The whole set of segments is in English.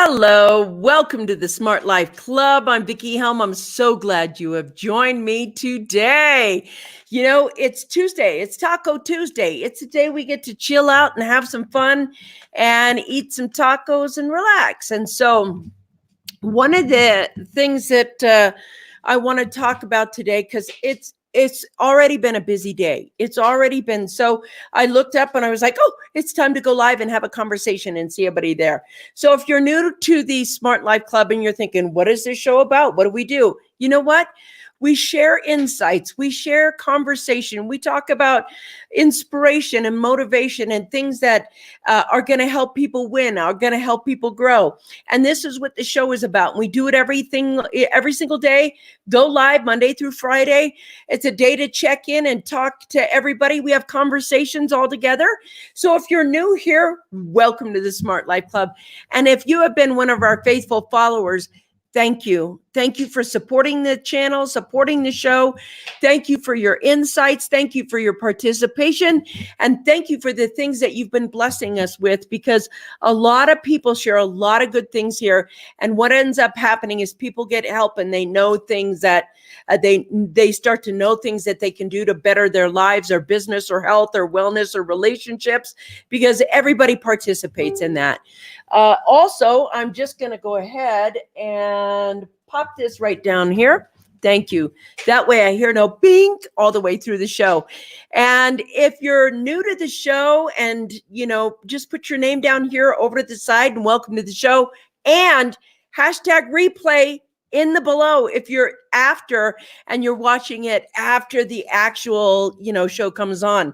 Hello, welcome to the Smart Life Club. I'm Vickie Helm. I'm so glad you have joined me today. You know, it's Tuesday. It's Taco Tuesday. It's a day we get to chill out and have some fun and eat some tacos and relax. And so one of the things that I want to talk about today, because it's already been a busy day. It's already been, so I looked up and I was like, oh, it's time to go live and have a conversation and see everybody there. So if you're new to the Smart Life Club and you're thinking, what is this show about? What do we do? You know what? We share insights, we share conversation, we talk about inspiration and motivation and things that are going to help people win, are going to help people grow. And this is what the show is about. We do it every single day, go live Monday through Friday. It's a day to check in and talk to everybody. We have conversations all together. So if you're new here, welcome to the Smart Life Club. And if you have been one of our faithful followers, thank you. Thank you for supporting the channel, supporting the show. Thank you for your insights. Thank you for your participation. And thank you for the things that you've been blessing us with, because a lot of people share a lot of good things here. And what ends up happening is people get help and they know things that they start to know things that they can do to better their lives or business or health or wellness or relationships, because everybody participates in that. Also, I'm just going to go ahead and pop this right down here. Thank you. That way I hear no bink all the way through the show. And if you're new to the show and, just put your name down here over to the side and welcome to the show, and hashtag replay in the below if you're after and you're watching it after the actual, show comes on.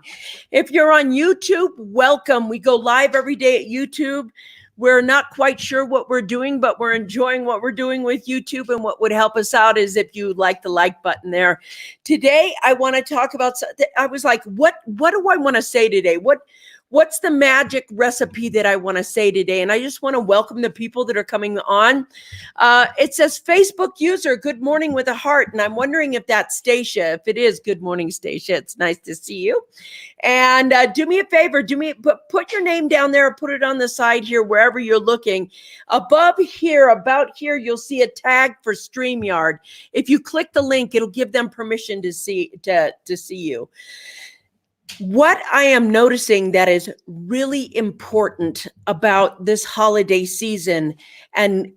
If you're on YouTube, welcome. We go live every day at YouTube. We're not quite sure what we're doing, but we're enjoying what we're doing with YouTube. And what would help us out is if you like the like button there. Today, I want to talk about, I was like, what do I want to say today? What's the magic recipe that I want to say today? And I just want to welcome the people that are coming on. It says Facebook user, good morning with a heart. And I'm wondering if that's Stacia. If it is, good morning, Stacia. It's nice to see you. And do me a favor, put your name down there, or put it on the side here, wherever you're looking. Above here, about here, you'll see a tag for StreamYard. If you click the link, it'll give them permission to see you. What I am noticing that is really important about this holiday season and,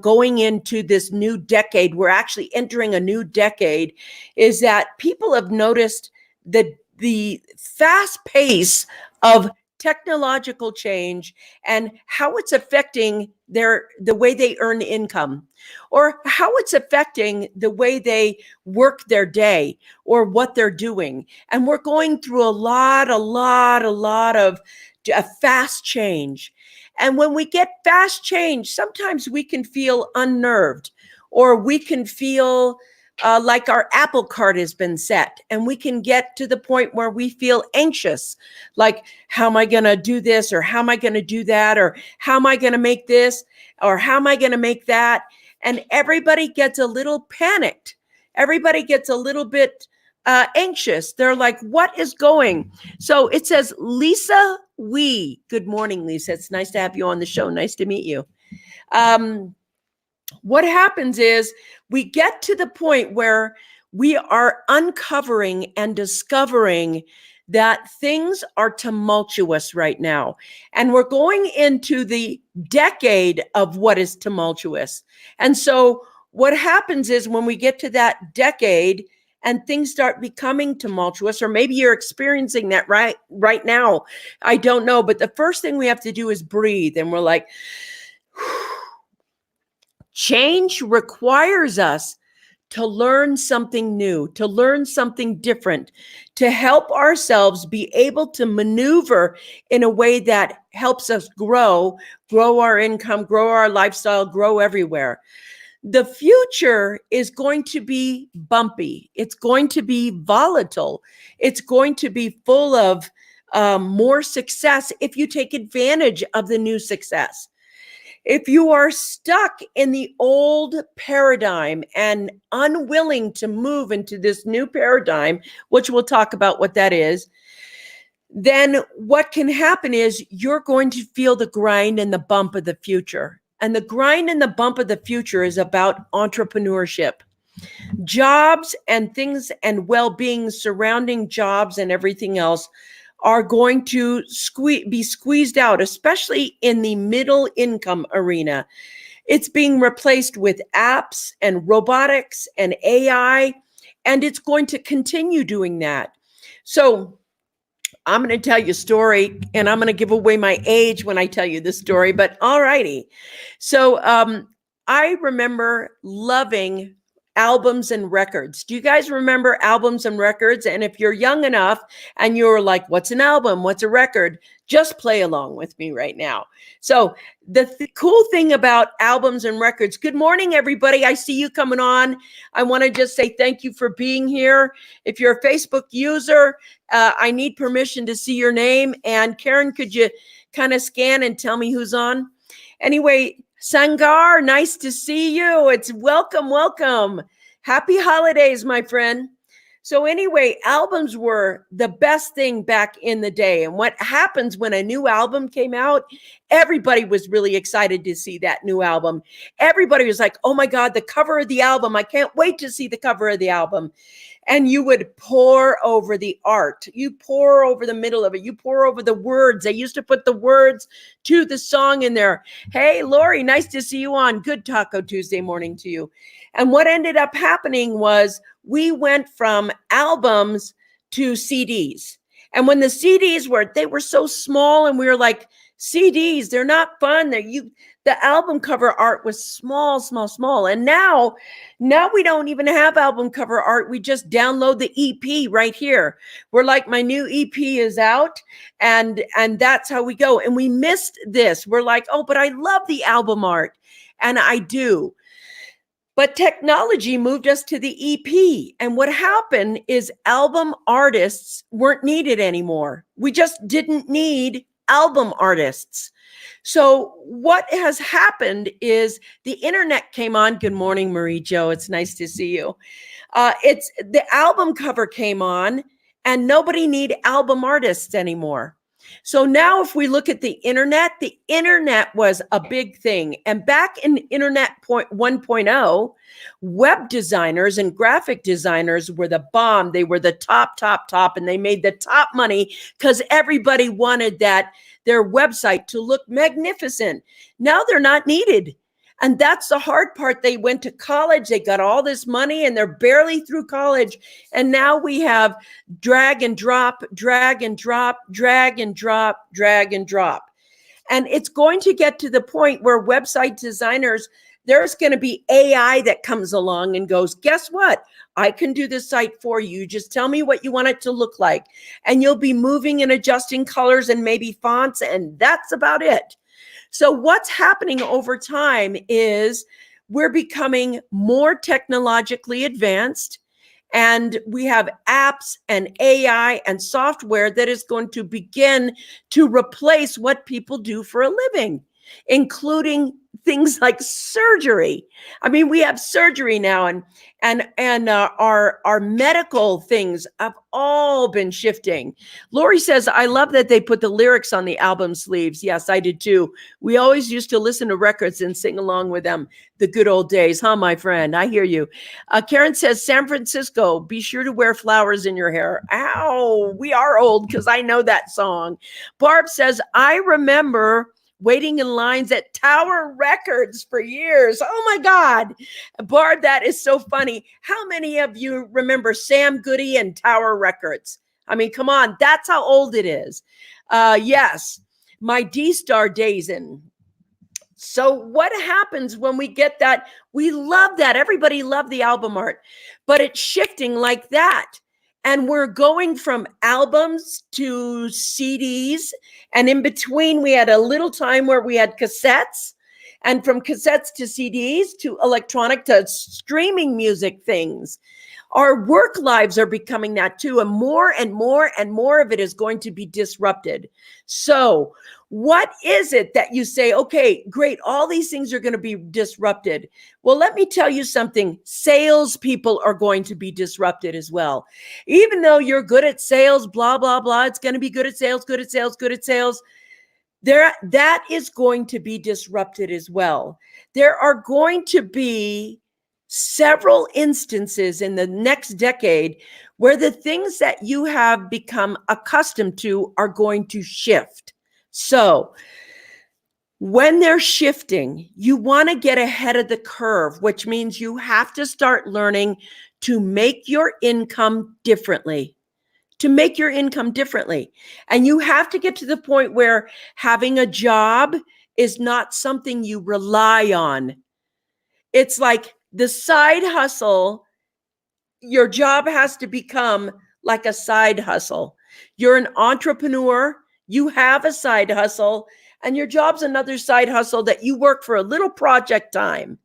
going into this new decade, we're actually entering a new decade, is that people have noticed the fast pace of technological change and how it's affecting the way they earn income, or how it's affecting the way they work their day or what they're doing. And we're going through a lot of fast change. And when we get fast change, sometimes we can feel unnerved, or we can feel like our apple cart has been set, and we can get to the point where we feel anxious, like, how am I going to do this? Or how am I going to do that? Or how am I going to make this? Or how am I going to make that? And everybody gets a little panicked. Everybody gets a little bit anxious. They're like, what is going? So it says, Lisa Wee. Good morning, Lisa. It's nice to have you on the show. Nice to meet you. What happens is we get to the point where we are uncovering and discovering that things are tumultuous right now. And we're going into the decade of what is tumultuous. And so what happens is when we get to that decade and things start becoming tumultuous, or maybe you're experiencing that right now, I don't know. But the first thing we have to do is breathe. And we're like, change requires us to learn something new, to learn something different, to help ourselves be able to maneuver in a way that helps us grow our income, grow our lifestyle, grow everywhere. The future is going to be bumpy. It's going to be volatile. It's going to be full of more success if you take advantage of the new success. If you are stuck in the old paradigm and unwilling to move into this new paradigm, which we'll talk about what that is, then what can happen is you're going to feel the grind and the bump of the future. And the grind and the bump of the future is about entrepreneurship. Jobs and things and well-being surrounding jobs and everything else are going to be squeezed out, especially in the middle income arena. It's being replaced with apps and robotics and AI, and it's going to continue doing that. So I'm going to tell you a story, and I'm going to give away my age when I tell you this story, but all righty. So I remember loving albums and records. Do you guys remember albums and records? And if you're young enough and you're like, what's an album? What's a record? Just play along with me right now. So the cool thing about albums and records, good morning, everybody. I see you coming on. I want to just say thank you for being here. If you're a Facebook user, I need permission to see your name. And Karen, could you kind of scan and tell me who's on? Anyway, Sangar, nice to see you. It's welcome. Happy holidays, my friend. So anyway, albums were the best thing back in the day. And what happens when a new album came out, everybody was really excited to see that new album. Everybody was like, oh my God, the cover of the album. I can't wait to see the cover of the album. And you would pour over the art. You pour over the middle of it. You pour over the words. They used to put the words to the song in there. Hey, Lori, nice to see you on. Good Taco Tuesday morning to you. And what ended up happening was we went from albums to CDs. And when the CDs they were so small, and we were like, CDs, they're not fun. The album cover art was small. And now we don't even have album cover art. We just download the EP right here. We're like, my new EP is out, and that's how we go. And we missed this. We're like, oh, but I love the album art. And I do. But technology moved us to the EP. And what happened is album artists weren't needed anymore. We just didn't need album artists. So what has happened is the internet came on. Good morning, Marie Jo. It's nice to see you. It's the album cover came on, and nobody need album artists anymore. So now if we look at the internet was a big thing. And back in Internet 1.0, web designers and graphic designers were the bomb. They were the top, and they made the top money because everybody wanted their website to look magnificent. Now they're not needed. And that's the hard part. They went to college, they got all this money, and they're barely through college. And now we have drag and drop. And it's going to get to the point where website designers, there's going to be AI that comes along and goes, guess what? I can do this site for you. Just tell me what you want it to look like. And you'll be moving and adjusting colors and maybe fonts, and that's about it. So what's happening over time is we're becoming more technologically advanced, and we have apps and AI and software that is going to begin to replace what people do for a living, including things like surgery. I mean, we have surgery now, and our medical things have all been shifting. Lori says, I love that they put the lyrics on the album sleeves. Yes, I did too. We always used to listen to records and sing along with them. The good old days, huh, my friend? I hear you. Karen says, San Francisco, be sure to wear flowers in your hair. Ow, we are old because I know that song. Barb says, I remember waiting in lines at Tower Records for years. Oh my God. Barb, that is so funny. How many of you remember Sam Goody and Tower Records? I mean, come on, that's how old it is. Yes, my D-Star days in. So what happens when we get that? We love that. Everybody loved the album art, but it's shifting like that. And we're going from albums to CDs. And in between, we had a little time where we had cassettes. And from cassettes to CDs to electronic to streaming music things. Our work lives are becoming that too. And more of it is going to be disrupted. So what is it that you say, okay, great, all these things are going to be disrupted? Well, let me tell you something. Salespeople are going to be disrupted as well. Even though you're good at sales, blah, blah, blah, it's going to be good at sales. that is going to be disrupted as well. There are going to be several instances in the next decade where the things that you have become accustomed to are going to shift. So when they're shifting, you want to get ahead of the curve, which means you have to start learning to make your income differently. And you have to get to the point where having a job is not something you rely on. It's like the side hustle, your job has to become like a side hustle. You're an entrepreneur, you have a side hustle, and your job's another side hustle that you work for a little project time.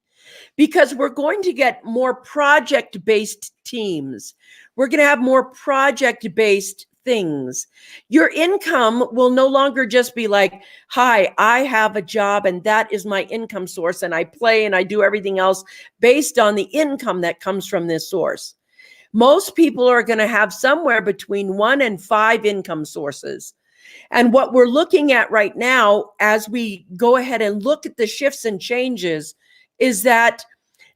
Because we're going to get more project-based teams. We're going to have more project-based things. Your income will no longer just be like, hi, I have a job and that is my income source, and I play and I do everything else based on the income that comes from this source. Most people are going to have somewhere between 1 and 5 income sources. And what we're looking at right now, as we go ahead and look at the shifts and changes, is that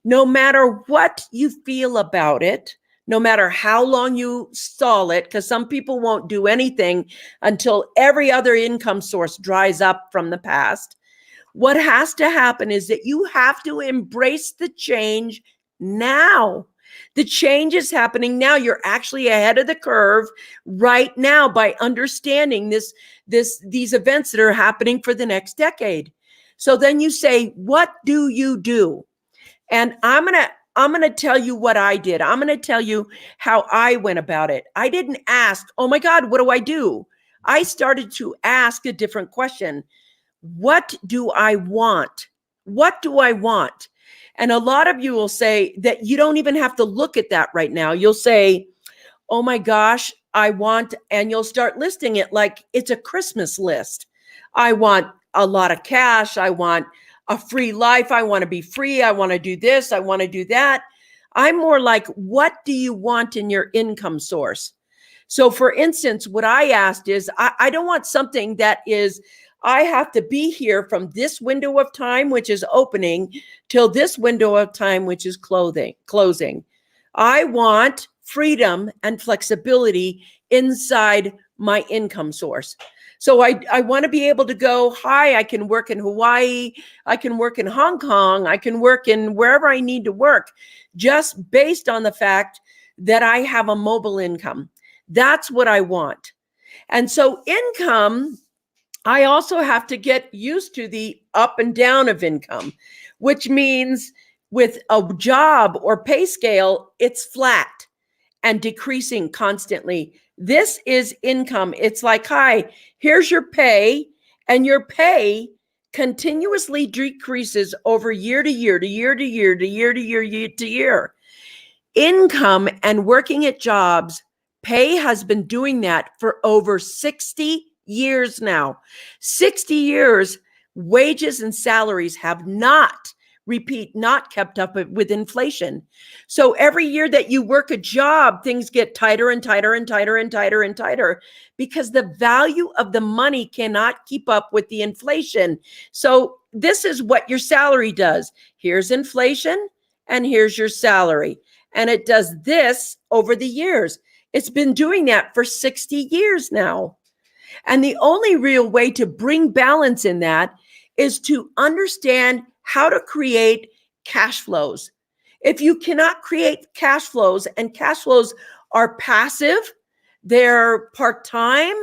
no matter what you feel about it, no matter how long you stall it, because some people won't do anything until every other income source dries up from the past, what has to happen is that you have to embrace the change now. The change is happening now. You're actually ahead of the curve right now by understanding these events that are happening for the next decade. So then you say, what do you do? And I'm going to tell you what I did. I'm going to tell you how I went about it. I didn't ask, oh my God, what do I do? I started to ask a different question. What do I want? What do I want? And a lot of you will say that you don't even have to look at that right now. You'll say, oh my gosh, I want, and you'll start listing it like it's a Christmas list. I want a lot of cash. I want a free life. I want to be free. I want to do this. I want to do that. I'm more like, what do you want in your income source? So for instance, what I asked is, I don't want something that is, I have to be here from this window of time, which is opening, till this window of time, which is closing. I want freedom and flexibility inside my income source. So I want to be able to go, hi, I can work in Hawaii, I can work in Hong Kong, I can work in wherever I need to work, just based on the fact that I have a mobile income. That's what I want. And so income, I also have to get used to the up and down of income, which means with a job or pay scale, it's flat and decreasing constantly. This is income. It's like, hi, here's your pay, and your pay continuously decreases over year to year to year to year to year to year to year. Income and working at jobs, pay has been doing that for over 60 years now. 60 years, wages and salaries have not kept up with inflation. So every year that you work a job, things get tighter and tighter and tighter and tighter and tighter because the value of the money cannot keep up with the inflation. So this is what your salary does. Here's inflation and here's your salary. And it does this over the years. It's been doing that for 60 years now. And the only real way to bring balance in that is to understand how to create cash flows. If you cannot create cash flows, and cash flows are passive, they're part-time,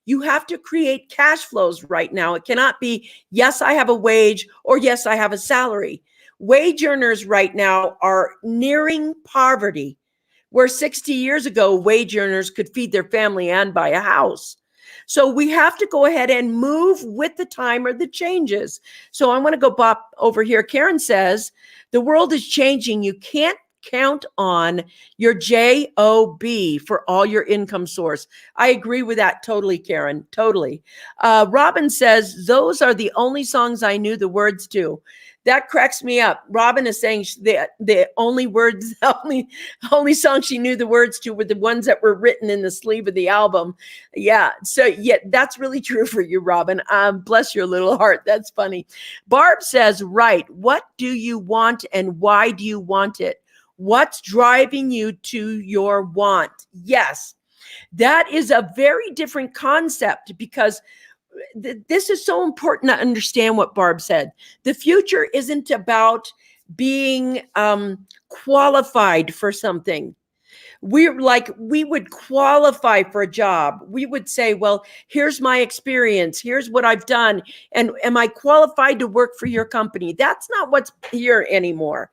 you have to create cash flows right now. It cannot be, yes, I have a wage, or yes, I have a salary. Wage earners right now are nearing poverty, where 60 years ago, wage earners could feed their family and buy a house. So we have to go ahead and move with the time or the changes. So I want to go Bob over here. Karen says, the world is changing. You can't count on your job for all your income source. I agree with that totally, Karen. Totally. Robin says those are the only songs I knew the words to. That cracks me up. Robin is saying the only words, only songs she knew the words to were the ones that were written in the sleeve of the album. Yeah. So yeah, that's really true for you, Robin. Bless your little heart. That's funny. Barb says, right. What do you want and why do you want it? What's driving you to your want? Yes, that is a very different concept because this is so important to understand what Barb said. The future isn't about being qualified for something. We would qualify for a job. We would say, well, here's my experience. Here's what I've done. And am I qualified to work for your company? That's not what's here anymore.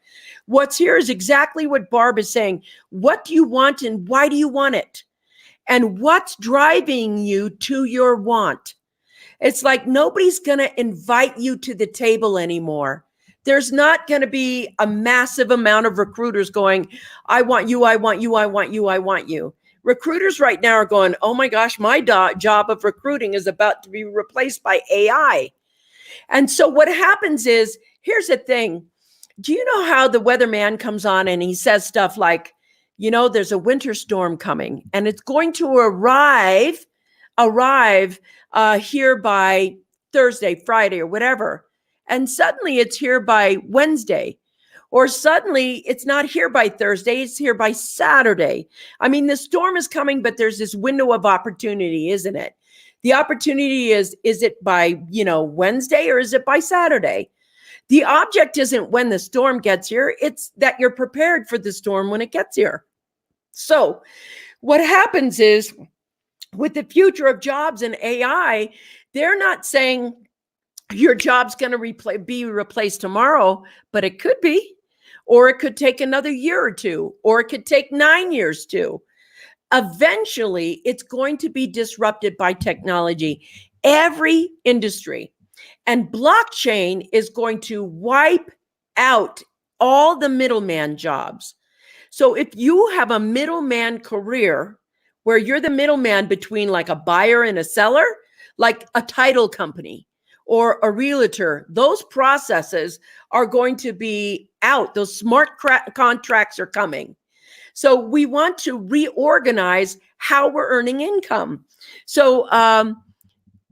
What's here is exactly what Barb is saying. What do you want and why do you want it? And what's driving you to your want? It's like nobody's going to invite you to the table anymore. There's not going to be a massive amount of recruiters going, I want you, I want you, I want you, I want you. Recruiters right now are going, oh my gosh, my job of recruiting is about to be replaced by AI. And so what happens is, here's the thing. Do you know how the weatherman comes on and he says stuff like, there's a winter storm coming and it's going to arrive here by Thursday, Friday, or whatever. And suddenly it's here by Wednesday, or suddenly it's not here by Thursday, it's here by Saturday. I mean, the storm is coming, but there's this window of opportunity, isn't it? The opportunity is it by, Wednesday or is it by Saturday? The object isn't when the storm gets here, it's that you're prepared for the storm when it gets here. So what happens is with the future of jobs and AI, they're not saying your job's going to be replaced tomorrow, but it could be, or it could take another year or two, or it could take 9 years too. Eventually, it's going to be disrupted by technology, every industry. And blockchain is going to wipe out all the middleman jobs. So if you have a middleman career where you're the middleman between like a buyer and a seller, like a title company or a realtor, those processes are going to be out. Those smart contracts are coming. So we want to reorganize how we're earning income. So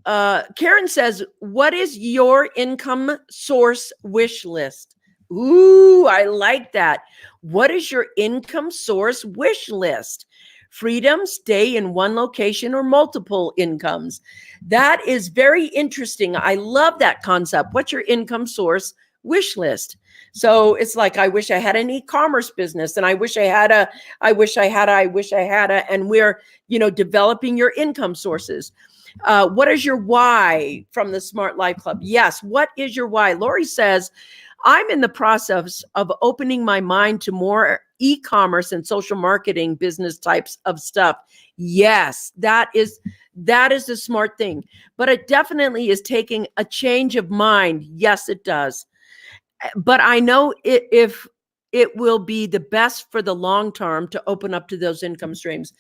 Karen says, what is your income source wish list? Ooh, I like that. What is your income source wish list? Freedom, stay in one location or multiple incomes. That is very interesting. I love that concept. What's your income source wish list? So it's like, I wish I had an e-commerce business and I wish I had a, and we're, developing your income sources. What is your why from the Smart Life Club? Yes. What is your why? Lori says, I'm in the process of opening my mind to more e-commerce and social marketing business types of stuff. Yes, that is a smart thing, but it definitely is taking a change of mind. Yes, it does. But I know if it will be the best for the long term to open up to those income streams.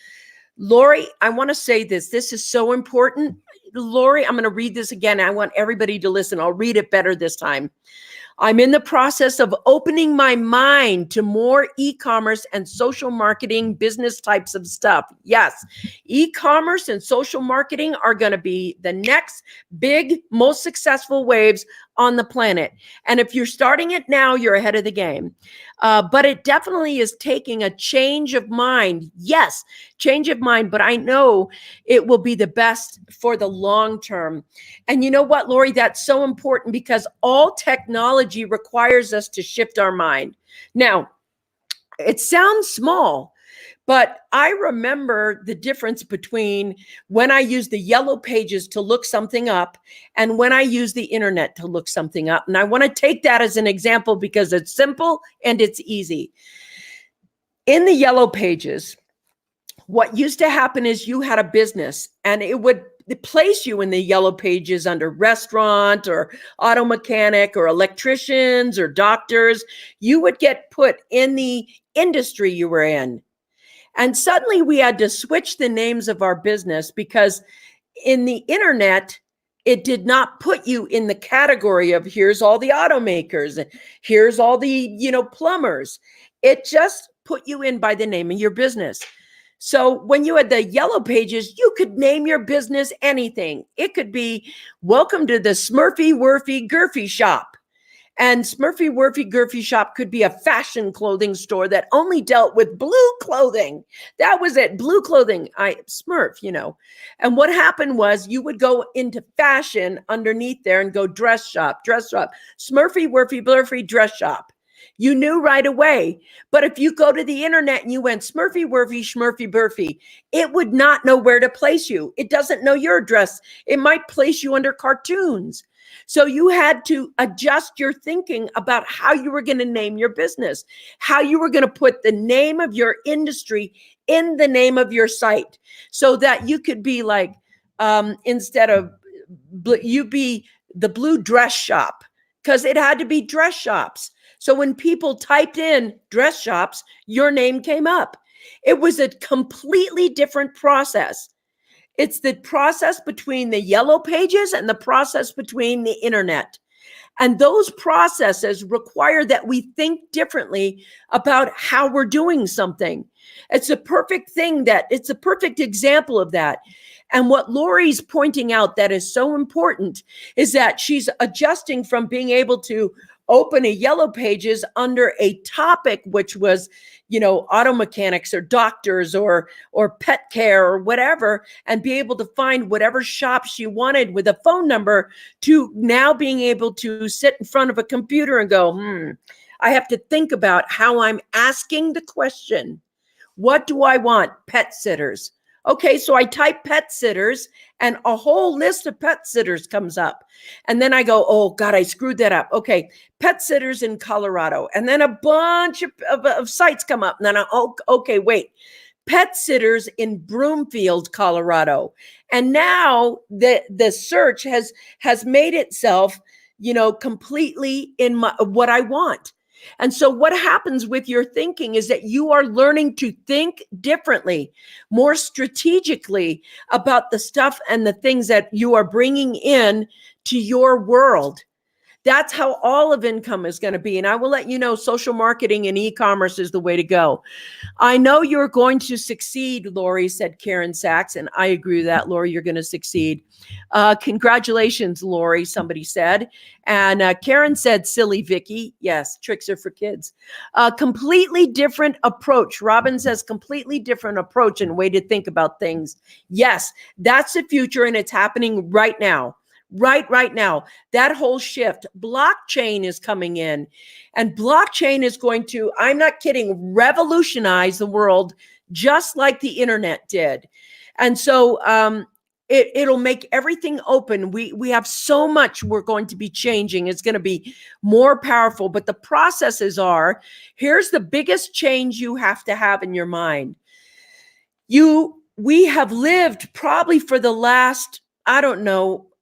Lori, I want to say this. This is so important. Lori, I'm going to read this again. I want everybody to listen. I'll read it better this time. I'm in the process of opening my mind to more e-commerce and social marketing business types of stuff. Yes, e-commerce and social marketing are going to be the next big, most successful waves on the planet. And if you're starting it now, you're ahead of the game. But it definitely is taking a change of mind. Yes, change of mind. But I know it will be the best for the long term. And you know what, Lori, that's so important because all technology requires us to shift our mind. Now, it sounds small, but I remember the difference between when I use the yellow pages to look something up and when I use the internet to look something up. And I want to take that as an example because it's simple and it's easy. In the yellow pages, what used to happen is you had a business and it would place you in the yellow pages under restaurant or auto mechanic or electricians or doctors. You would get put in the industry you were in. And suddenly we had to switch the names of our business because in the internet, it did not put you in the category of here's all the automakers and here's all the, plumbers. It just put you in by the name of your business. So when you had the yellow pages, you could name your business anything. It could be welcome to the Smurfy Wurfy Gurfy shop. And Smurfy Wurfy Gurfy shop could be a fashion clothing store that only dealt with blue clothing. That was it, blue clothing. Smurf. And what happened was you would go into fashion underneath there and go dress shop, Smurfy Wurfy Blurfy dress shop. You knew right away. But if you go to the internet and you went Smurfy Wurfy Schmurfy Burfy, it would not know where to place you. It doesn't know your address. It might place you under cartoons. So you had to adjust your thinking about how you were going to name your business, how you were going to put the name of your industry in the name of your site so that you could be like, instead of, you be the blue dress shop, because it had to be dress shops. So when people typed in dress shops, your name came up. It was a completely different process. It's the process between the yellow pages and the process between the internet. And those processes require that we think differently about how we're doing something. It's a perfect example of that. And what Lori's pointing out that is so important is that she's adjusting from being able to open a yellow pages under a topic, which was, auto mechanics or doctors or pet care or whatever, and be able to find whatever shop she wanted with a phone number, to now being able to sit in front of a computer and go, I have to think about how I'm asking the question. What do I want? Pet sitters. Okay, so I type pet sitters and a whole list of pet sitters comes up. And then I go, oh God, I screwed that up. Okay, pet sitters in Colorado. And then a bunch of sites come up. And then okay, wait. Pet sitters in Broomfield, Colorado. And now the search has made itself, completely in what I want. And so what happens with your thinking is that you are learning to think differently, more strategically about the stuff and the things that you are bringing in to your world. That's how all of income is going to be. And I will let you know, social marketing and e-commerce is the way to go. I know you're going to succeed, Lori, said Karen Sachs. And I agree with that, Lori, you're going to succeed. Congratulations, Lori, somebody said. And Karen said, silly Vickie. Yes, tricks are for kids. Completely different approach. Robin says, completely different approach and way to think about things. Yes, that's the future and it's happening right now. Right now, that whole shift. Blockchain is coming in, and blockchain is going to, I'm not kidding, revolutionize the world just like the internet did. And so it'll make everything open. We have so much we're going to be changing. It's going to be more powerful, but the processes are, here's the biggest change you have to have in your mind. We have lived probably for the last,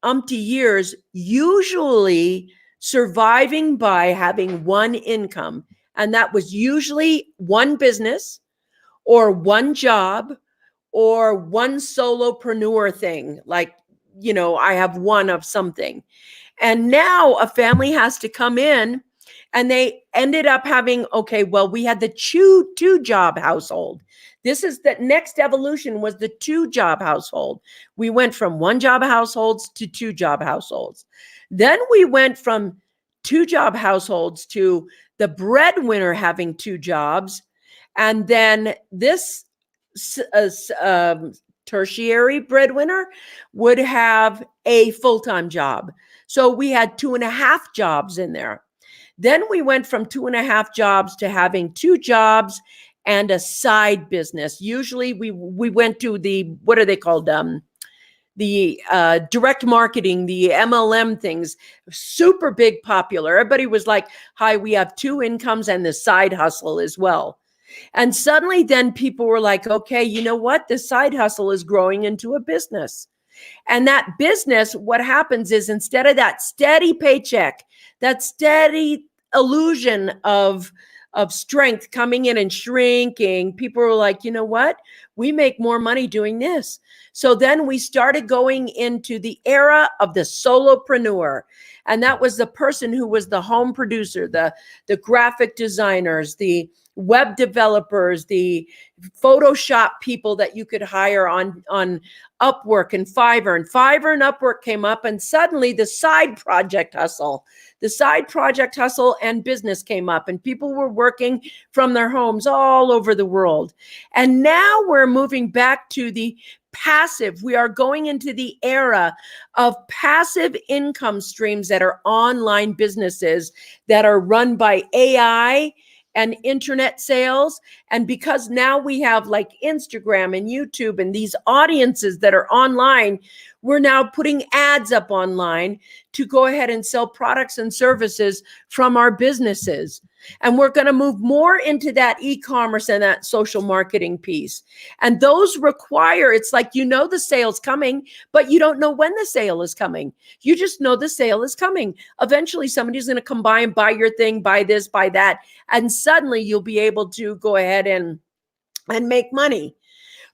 umpty years, usually surviving by having one income. And that was usually one business or one job or one solopreneur thing. Like, I have one of something. And now a family has to come in and they ended up having, we had the two job household. This is the next evolution, was the two job household. We went from one job households to two job households. Then we went from two job households to the breadwinner having two jobs. And then this tertiary breadwinner would have a full-time job. So we had 2.5 jobs in there. Then we went from 2.5 jobs to having 2 jobs and a side business. Usually we went to the, what are they called? The direct marketing, the MLM things, super big, popular. Everybody was like, hi, we have 2 incomes and the side hustle as well. And suddenly then people were like, okay, you know what? The side hustle is growing into a business. And that business, what happens is instead of that steady paycheck, that steady illusion of strength coming in and shrinking, people were like, you know what? We make more money doing this. So then we started going into the era of the solopreneur. And that was the person who was the home producer, the graphic designers, the web developers, the Photoshop people that you could hire on Upwork and Fiverr. And Fiverr and Upwork came up, and suddenly the side project hustle and business came up, and people were working from their homes all over the world. And now we're moving back to the passive. We are going into the era of passive income streams that are online businesses that are run by AI and internet sales. And because now we have like Instagram and YouTube and these audiences that are online, we're now putting ads up online to go ahead and sell products and services from our businesses. And we're going to move more into that e-commerce and that social marketing piece. And those require, it's like, you know, the sale's coming, but you don't know when the sale is coming. You just know the sale is coming. Eventually, somebody's going to come by and buy your thing, buy this, buy that. And suddenly you'll be able to go ahead and make money.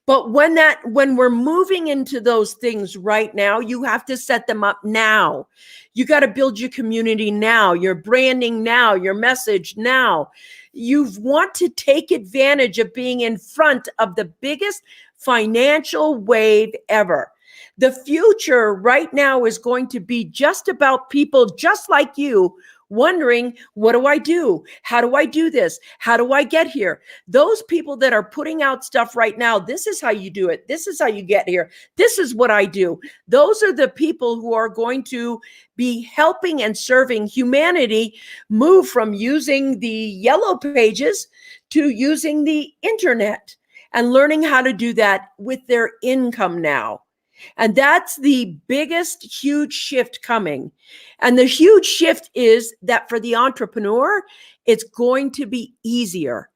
But when we're moving into those things right now, you have to set them up now. You got to build your community now, your branding now, your message now. You want to take advantage of being in front of the biggest financial wave ever. The future right now is going to be just about people just like you wondering, what do I do? How do I do this? How do I get here? Those people that are putting out stuff right now, this is how you do it. This is how you get here. This is what I do. Those are the people who are going to be helping and serving humanity move from using the yellow pages to using the internet and learning how to do that with their income now. And that's the biggest, huge shift coming. And the huge shift is that for the entrepreneur, it's going to be easier.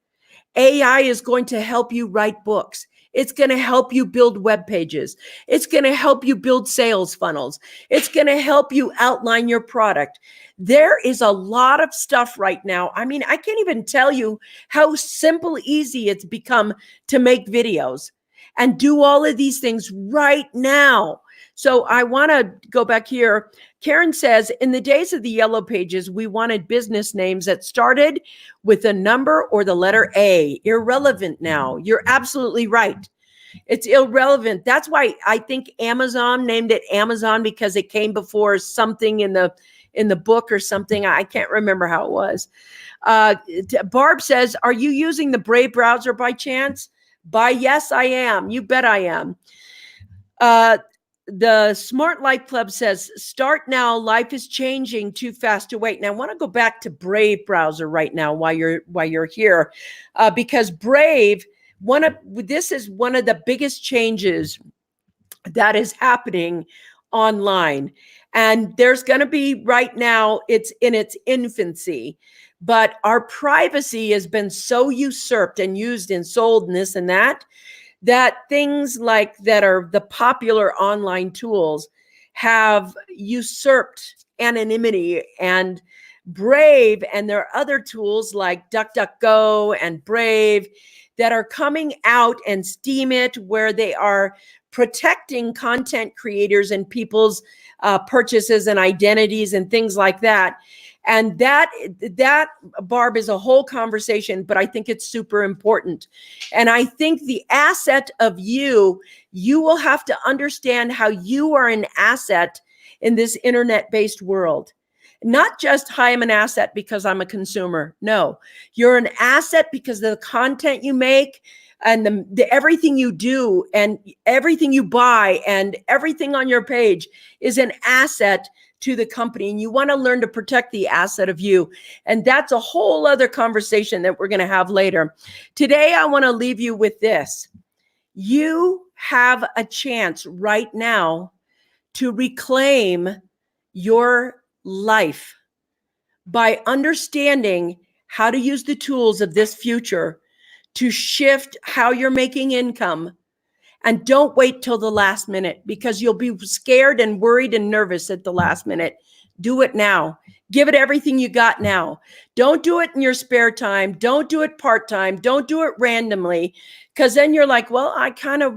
AI is going to help you write books. It's going to help you build web pages. It's going to help you build sales funnels. It's going to help you outline your product. There is a lot of stuff right now. I mean, I can't even tell you how simple, easy it's become to make videos and do all of these things right now. So I want to go back here. Karen says, in the days of the yellow pages, we wanted business names that started with a number or the letter A. Irrelevant now. You're absolutely right. It's irrelevant. That's why I think Amazon named it Amazon, because it came before something in the book or something. I can't remember how it was. Barb says, are you using the Brave browser by chance? Yes, I am. You bet I am. The Smart Life Club says, start now. Life is changing too fast to wait. Now I want to go back to Brave browser right now while you're here, because Brave, this is one of the biggest changes that is happening online. And there's going to be right now, it's in its infancy, but our privacy has been so usurped and used and sold and this and that things like that are the popular online tools have usurped anonymity. And Brave, and there are other tools like DuckDuckGo and Brave that are coming out, and Steemit, where they are protecting content creators and people's purchases and identities and things like that. And that, Barb, is a whole conversation, but I think it's super important. And I think the asset of you will have to understand how you are an asset in this internet-based world. Not just, hi, I'm an asset because I'm a consumer. No, you're an asset because of the content you make and the everything you do and everything you buy and everything on your page is an asset to the company, and you want to learn to protect the asset of you. And that's a whole other conversation that we're going to have later. Today, I want to leave you with this. You have a chance right now to reclaim your life by understanding how to use the tools of this future to shift how you're making income And don't wait till the last minute, because you'll be scared and worried and nervous at the last minute. Do it now. Give it everything you got now. Don't do it in your spare time. Don't do it part-time. Don't do it randomly, because then you're like, well, I kind of,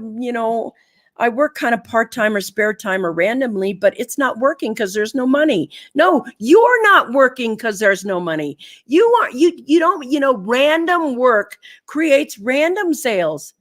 I work kind of part-time or spare time or randomly, but it's not working because there's no money. No, you're not working because there's no money. You don't, random work creates random sales,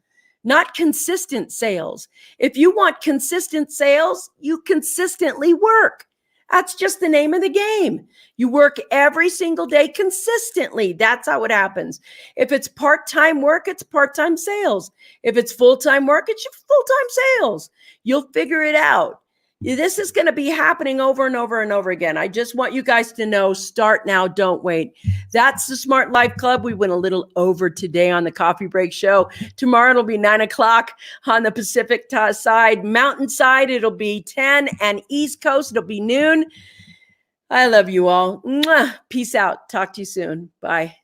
not consistent sales. If you want consistent sales, you consistently work. That's just the name of the game. You work every single day consistently. That's how it happens. If it's part-time work, it's part-time sales. If it's full-time work, it's your full-time sales. You'll figure it out. This is going to be happening over and over and over again. I just want you guys to know, start now, don't wait. That's the Smart Life Club. We went a little over today on the Coffee Break Show. Tomorrow it'll be 9 o'clock on the Pacific side. Mountain side, it'll be 10, and East Coast, it'll be noon. I love you all. Mwah. Peace out. Talk to you soon. Bye.